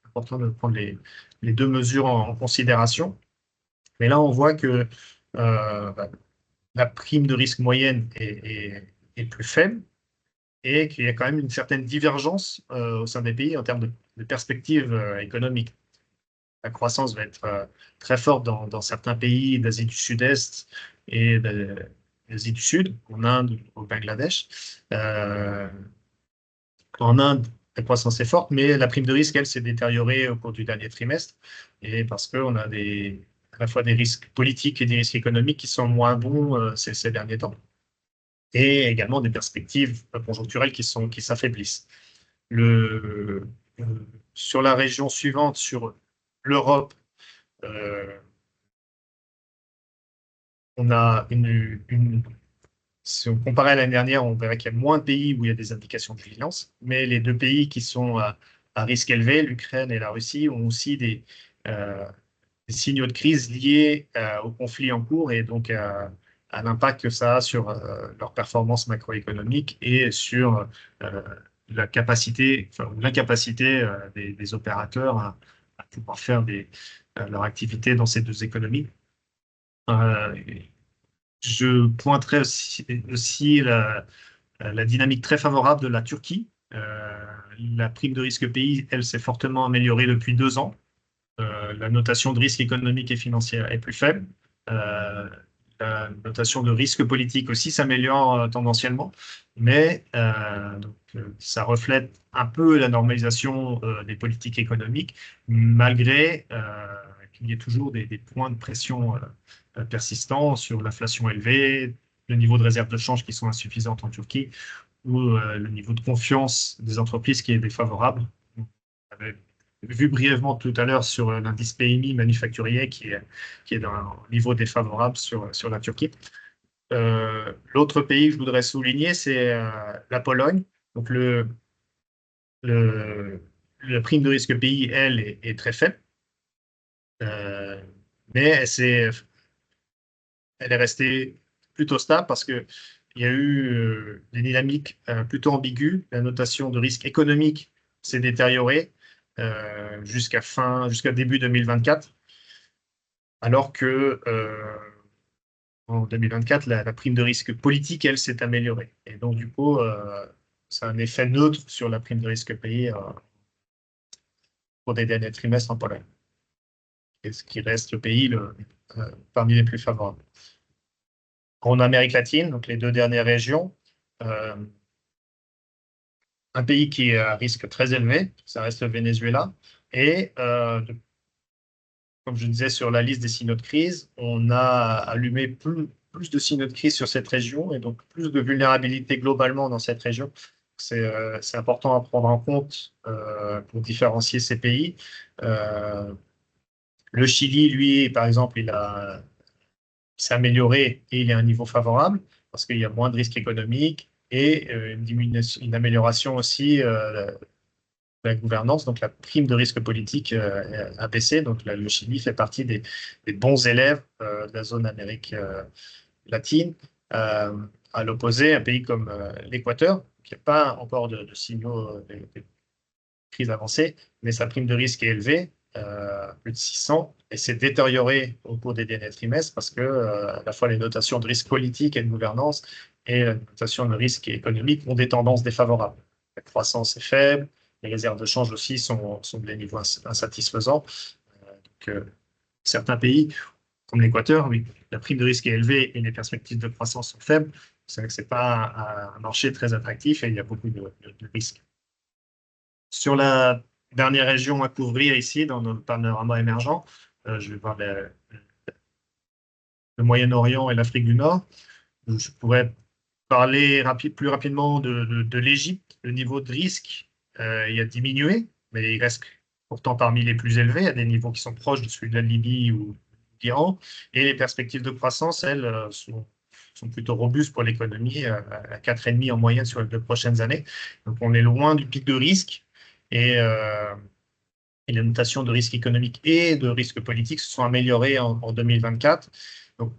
important de prendre les deux mesures en considération. Mais là, on voit que bah, la prime de risque moyenne est plus faible et qu'il y a quand même une certaine divergence au sein des pays en termes de perspectives économiques. La croissance va être très forte dans certains pays d'Asie du Sud-Est et d'Asie du Sud, en Inde, au Bangladesh. En Inde, la croissance est forte, mais la prime de risque, elle, s'est détériorée au cours du dernier trimestre, et parce qu'on a à la fois des risques politiques et des risques économiques qui sont moins bons ces derniers temps, et également des perspectives conjoncturelles qui s'affaiblissent. Euh, sur la région suivante, sur l'Europe, euh, on a si on comparait à l'année dernière, on verrait qu'il y a moins de pays où il y a des indications de vigilance, mais les deux pays qui sont à risque élevé, l'Ukraine et la Russie, ont aussi des signaux de crise liés au conflit en cours et donc à l'impact que ça a sur leur performance macroéconomique et sur euh, la capacité, enfin, l'incapacité des opérateurs à pouvoir faire leur activité dans ces deux économies. Euh, je pointerai aussi la dynamique très favorable de la Turquie. La prime de risque pays, elle, s'est fortement améliorée depuis 2 ans. La notation de risque économique et financière est plus faible. Euh, la notation de risque politique aussi s'améliore tendanciellement, mais ça reflète un peu la normalisation des politiques économiques, malgré qu'il y ait toujours des points de pression persistants sur l'inflation élevée, le niveau de réserve de change qui sont insuffisantes en Turquie, ou le niveau de confiance des entreprises qui est défavorable. On avait vu brièvement tout à l'heure sur l'indice PMI manufacturier qui est d'un niveau défavorable sur la Turquie. L'autre pays que je voudrais souligner, c'est la Pologne. Donc le, la prime de risque pays, elle, est très faible, euh, mais elle est restée plutôt stable parce que il y a eu des dynamiques plutôt ambiguës. La notation de risque économique s'est détériorée jusqu'à début 2024, alors que en 2024, la prime de risque politique, elle, s'est améliorée. Et donc, du coup, c'est un effet neutre sur la prime de risque payée pour des derniers trimestres en Pologne, et ce qui reste le pays parmi les plus favorables. En Amérique latine, donc les deux dernières régions, euh, un pays qui est à risque très élevé, ça reste le Venezuela, et comme je disais sur la liste des signaux de crise, on a allumé plus de signaux de crise sur cette région et donc plus de vulnérabilité globalement dans cette région. C'est important à prendre en compte pour différencier ces pays. Euh, le Chili, lui, par exemple, il s'est amélioré et il est à un niveau favorable parce qu'il y a moins de risques économiques et une amélioration aussi la gouvernance, donc la prime de risque politique a baissé. Donc le Chili fait partie des bons élèves de la zone Amérique latine. À l'opposé, un pays comme l'Équateur, qui n'a pas encore de signaux de crise avancée, mais sa prime de risque est élevée, plus de 600, et s'est détériorée au cours des derniers trimestres parce que à la fois les notations de risque politique et de gouvernance et la notation de risque économique ont des tendances défavorables. La croissance est faible, les réserves de change aussi sont des niveaux insatisfaisants. Certains pays, comme l'Équateur, oui, la prime de risque est élevée et les perspectives de croissance sont faibles. C'est vrai que ce n'est pas un marché très attractif et il y a beaucoup de risques. Sur la dernière région à couvrir ici, dans notre panorama émergent, je vais voir le Moyen-Orient et l'Afrique du Nord. Je pourrais parler plus rapidement de l'Égypte. Le niveau de risque il a diminué, mais il reste pourtant parmi les plus élevés, à des niveaux qui sont proches de celui de la Libye ou de l'Iran. Et les perspectives de croissance, elles, sont plutôt robustes pour l'économie, à 4,5 en moyenne sur les 2 prochaines années. Donc on est loin du pic de risque. Et les notations de risque économique et de risque politique se sont améliorées en 2024. Donc,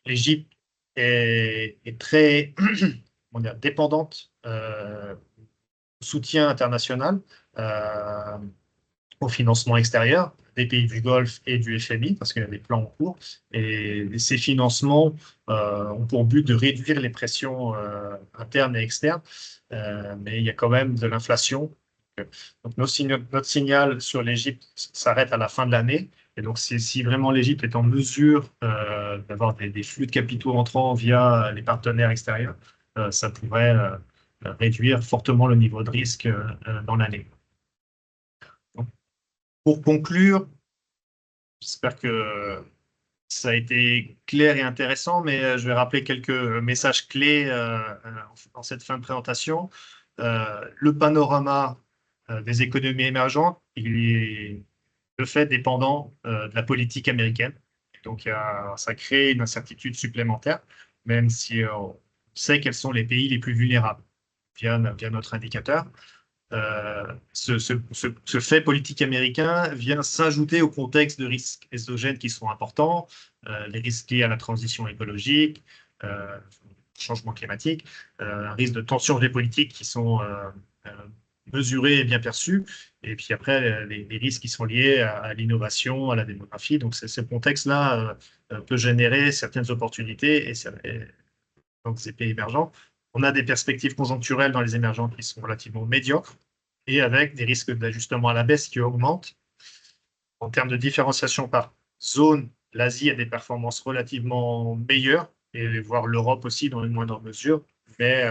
l'Égypte est très comment dire, dépendante au soutien international, au financement extérieur des pays du Golfe et du FMI, parce qu'il y a des plans en cours. Et ces financements ont pour but de réduire les pressions internes et externes, mais il y a quand même de l'inflation. Donc notre signal sur l'Égypte s'arrête à la fin de l'année. Et donc, si vraiment l'Égypte est en mesure d'avoir des flux de capitaux entrants via les partenaires extérieurs, ça pourrait réduire fortement le niveau de risque dans l'année. Pour conclure, j'espère que ça a été clair et intéressant, mais je vais rappeler quelques messages clés en cette fin de présentation. Le panorama des économies émergentes, il est de fait dépendant de la politique américaine. Donc, ça crée une incertitude supplémentaire, même si on sait quels sont les pays les plus vulnérables via notre indicateur. Ce fait politique américain vient s'ajouter au contexte de risques exogènes qui sont importants, les risques liés à la transition écologique, changement climatique, un risque de tensions géopolitiques qui sont mesurés et bien perçus, et puis après les risques qui sont liés à l'innovation, à la démographie. Donc ce contexte-là peut générer certaines opportunités dans ces pays émergents. On a des perspectives conjoncturelles dans les émergents qui sont relativement médiocres et avec des risques d'ajustement à la baisse qui augmentent. En termes de différenciation par zone, l'Asie a des performances relativement meilleures, et voire l'Europe aussi dans une moindre mesure, mais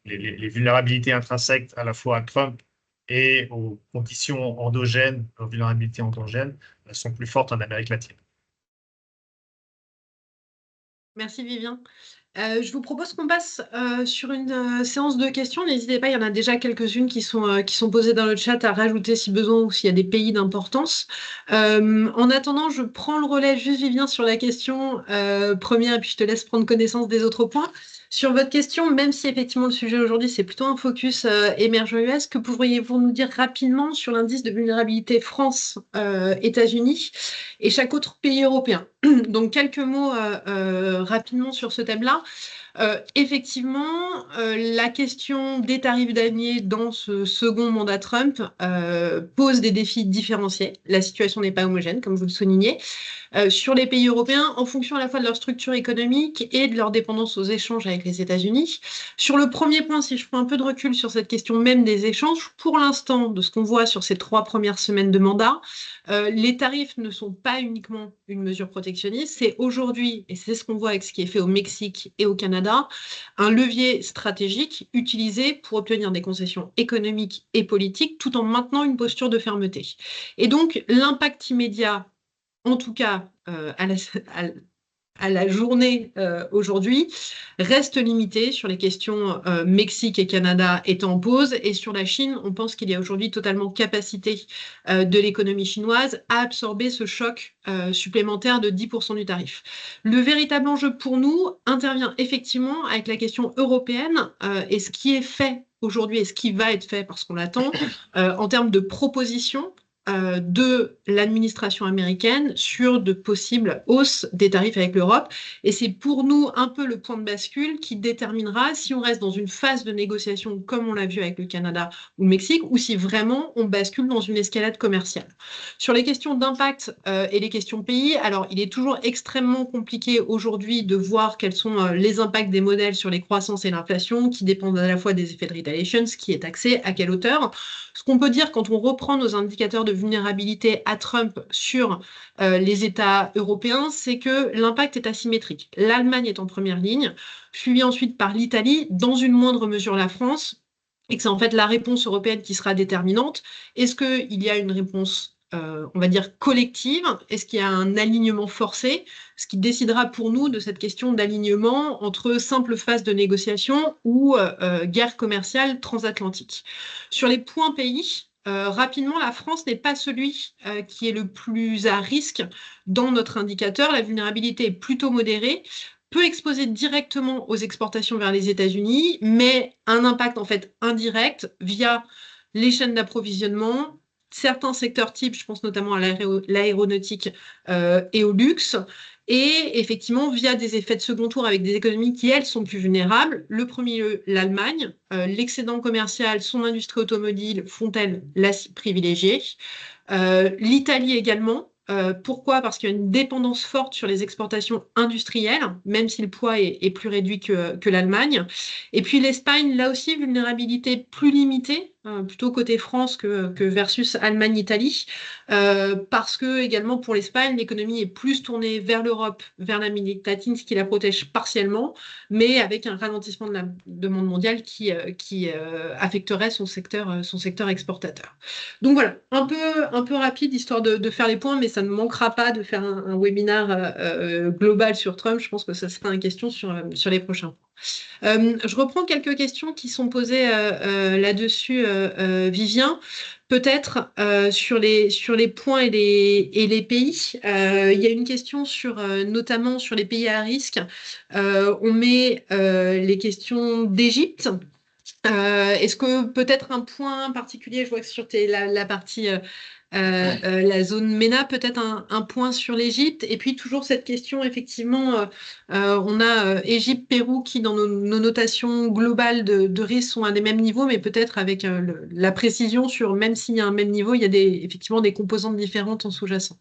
les vulnérabilités intrinsèques à la fois à Trump et aux conditions endogènes, aux vulnérabilités endogènes, sont plus fortes en Amérique latine. Merci Vivien. Je vous propose qu'on passe sur une séance de questions. N'hésitez pas, il y en a déjà quelques-unes qui sont posées dans le chat à rajouter si besoin ou s'il y a des pays d'importance. En attendant, je prends le relais juste Vivien sur la question première et puis je te laisse prendre connaissance des autres points. Sur votre question, même si effectivement le sujet aujourd'hui c'est plutôt un focus émergent US, que pourriez-vous nous dire rapidement sur l'indice de vulnérabilité France, États-Unis et chaque autre pays européen? Donc quelques mots rapidement sur ce thème-là. Effectivement, la question des tarifs douaniers dans ce second mandat Trump pose des défis différenciés. La situation n'est pas homogène, comme vous le soulignez. Sur les pays européens, en fonction à la fois de leur structure économique et de leur dépendance aux échanges avec les États-Unis. Sur le premier point, si je prends un peu de recul sur cette question même des échanges, pour l'instant, de ce qu'on voit sur ces 3 premières semaines de mandat, les tarifs ne sont pas uniquement une mesure protectionniste, c'est aujourd'hui, et c'est ce qu'on voit avec ce qui est fait au Mexique et au Canada, un levier stratégique utilisé pour obtenir des concessions économiques et politiques tout en maintenant une posture de fermeté. Et donc, l'impact immédiat, en tout cas à la journée aujourd'hui, reste limité sur les questions Mexique et Canada étant en pause. Et sur la Chine, on pense qu'il y a aujourd'hui totalement capacité de l'économie chinoise à absorber ce choc supplémentaire de 10% du tarif. Le véritable enjeu pour nous intervient effectivement avec la question européenne et ce qui est fait aujourd'hui et ce qui va être fait parce qu'on l'attend en termes de propositions de l'administration américaine sur de possibles hausses des tarifs avec l'Europe. Et c'est pour nous un peu le point de bascule qui déterminera si on reste dans une phase de négociation comme on l'a vu avec le Canada ou le Mexique, ou si vraiment on bascule dans une escalade commerciale. Sur les questions d'impact et les questions pays, alors il est toujours extrêmement compliqué aujourd'hui de voir quels sont les impacts des modèles sur les croissances et l'inflation qui dépendent à la fois des effets de retaliation, qui est taxé, à quelle hauteur. Ce qu'on peut dire quand on reprend nos indicateurs de vulnérabilité à Trump sur les États européens, c'est que l'impact est asymétrique. L'Allemagne est en première ligne, suivie ensuite par l'Italie, dans une moindre mesure la France, et que c'est en fait la réponse européenne qui sera déterminante. Est-ce qu'il y a une réponse on va dire collective? Est-ce qu'il y a un alignement forcé? Ce qui décidera pour nous de cette question d'alignement entre simple phase de négociation ou guerre commerciale transatlantique. Sur les points pays, rapidement, la France n'est pas celui qui est le plus à risque dans notre indicateur. La vulnérabilité est plutôt modérée, peu exposée directement aux exportations vers les États-Unis, mais un impact en fait indirect via les chaînes d'approvisionnement, certains secteurs types, je pense notamment à l'aéronautique et au luxe, et effectivement via des effets de second tour avec des économies qui, elles, sont plus vulnérables. Le premier lieu, l'Allemagne. L'excédent commercial, son industrie automobile font-elles la privilégiée. L'Italie également. Pourquoi? Parce qu'il y a une dépendance forte sur les exportations industrielles, même si le poids est plus réduit que l'Allemagne. Et puis l'Espagne, là aussi, vulnérabilité plus limitée, plutôt côté France que versus Allemagne-Italie, parce que également pour l'Espagne, l'économie est plus tournée vers l'Europe, vers l'Amérique latine, ce qui la protège partiellement, mais avec un ralentissement de la demande mondiale qui affecterait son secteur exportateur. Donc voilà, un peu rapide, histoire de faire les points, mais ça ne manquera pas de faire un webinaire global sur Trump. Je pense que ça sera une question sur les prochains points. Je reprends quelques questions qui sont posées là-dessus, Vivien. Peut-être sur les points et les pays. Il y a une question notamment sur les pays à risque. On met les questions d'Égypte. Est-ce que peut-être un point particulier, je vois que sur la partie, la zone MENA, peut-être un point sur l'Égypte, et puis toujours cette question, effectivement, on a Égypte, Pérou qui dans nos notations globales de risque sont à des mêmes niveaux, mais peut-être avec la précision sur même s'il y a un même niveau, il y a effectivement des composantes différentes en sous-jacent.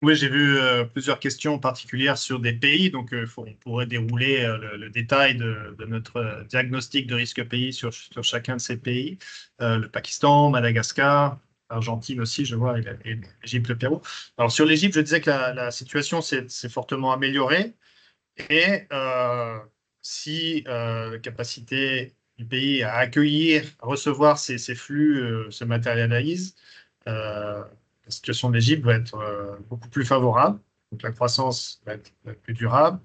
Oui, j'ai vu plusieurs questions particulières sur des pays, donc on pourrait dérouler le détail de notre diagnostic de risque pays sur chacun de ces pays. Le Pakistan, Madagascar, Argentine aussi, je vois, et l'Égypte, le Pérou. Alors sur l'Égypte, je disais que la situation s'est fortement améliorée et si la capacité du pays à accueillir, à recevoir ces flux se matérialise, la situation de l'Égypte va être beaucoup plus favorable. Donc la croissance va être plus durable.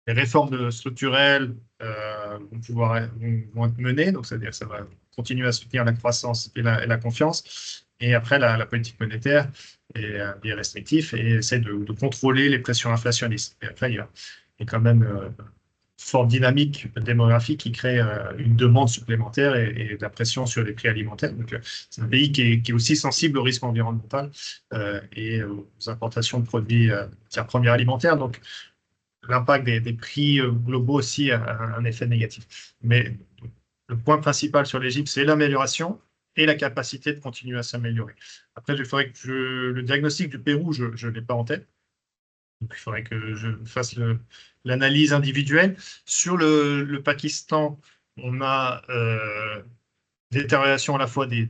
Les réformes structurelles vont être menées, donc c'est-à-dire que ça va continuer à soutenir la croissance et la confiance. Et après, la politique monétaire est restrictive et essaie de contrôler les pressions inflationnistes. Et après, il y a quand même forte dynamique démographique qui crée une demande supplémentaire et de la pression sur les prix alimentaires. Donc, c'est un pays qui est aussi sensible au risque environnemental et aux importations de produits matières premières alimentaires. Donc, l'impact des prix globaux aussi a un effet négatif. Mais le point principal sur l'Égypte, c'est l'amélioration et la capacité de continuer à s'améliorer. Après, il faudrait que le diagnostic du Pérou, je ne l'ai pas en tête. Donc, il faudrait que je fasse l'analyse individuelle. Sur le Pakistan, on a détérioration à la fois des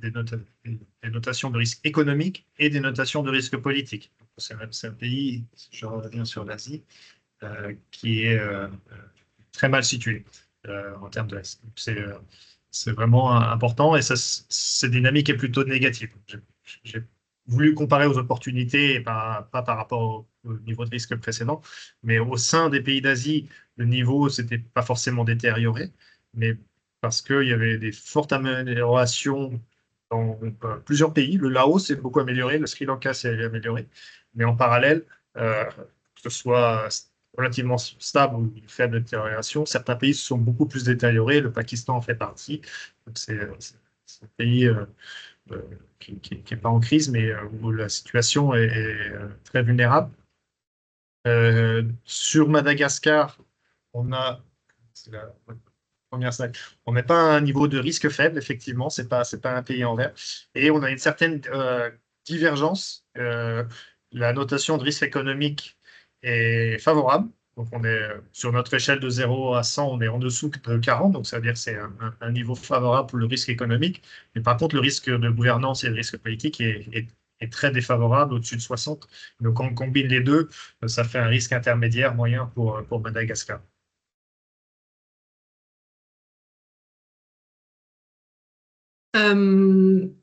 notations de risque économique et des notations de risque politique. C'est un pays, je reviens sur l'Asie, qui est très mal situé en termes de risque. C'est vraiment important et cette dynamique est plutôt négative. J'ai voulu comparer aux opportunités et pas par rapport au niveau de risque précédent, mais au sein des pays d'Asie, le niveau s'était pas forcément détérioré, mais parce qu'il y avait des fortes améliorations dans plusieurs pays. Le Laos s'est beaucoup amélioré, le Sri Lanka s'est amélioré, mais en parallèle, que ce soit relativement stable ou une faible détérioration, certains pays se sont beaucoup plus détériorés, le Pakistan en fait partie. C'est un pays qui n'est pas en crise, mais où la situation est très vulnérable. Sur Madagascar, on a, c'est la première slide, on n'est pas à un niveau de risque faible, effectivement, c'est pas un pays en vert, et on a une certaine divergence. La notation de risque économique est favorable. Donc, on est sur notre échelle de 0 à 100, on est en dessous de 40, donc ça veut dire que c'est un niveau favorable pour le risque économique. Mais par contre, le risque de gouvernance et le risque politique est très défavorable, au-dessus de 60. Donc, quand on combine les deux, ça fait un risque intermédiaire moyen pour Madagascar.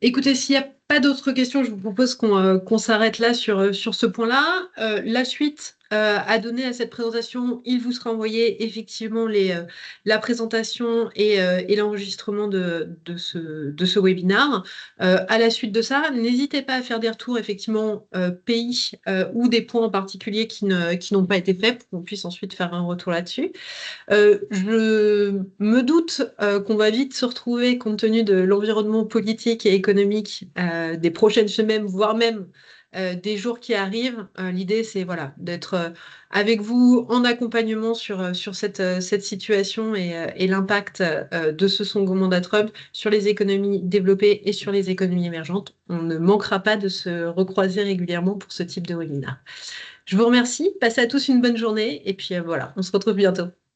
Écoutez, s'il n'y a pas d'autres questions, je vous propose qu'on s'arrête là sur ce point-là. La suite à donner à cette présentation, il vous sera envoyé effectivement la présentation et l'enregistrement de ce webinaire. À la suite de ça, n'hésitez pas à faire des retours effectivement pays ou des points en particulier qui n'ont pas été faits pour qu'on puisse ensuite faire un retour là-dessus. Je me doute qu'on va vite se retrouver, compte tenu de l'environnement politique et économique des prochaines semaines, voire même des jours qui arrivent. L'idée, c'est voilà, d'être avec vous en accompagnement sur cette situation et l'impact de ce second mandat Trump sur les économies développées et sur les économies émergentes. On ne manquera pas de se recroiser régulièrement pour ce type de webinaire. Je vous remercie. Passez à tous une bonne journée et puis voilà, on se retrouve bientôt.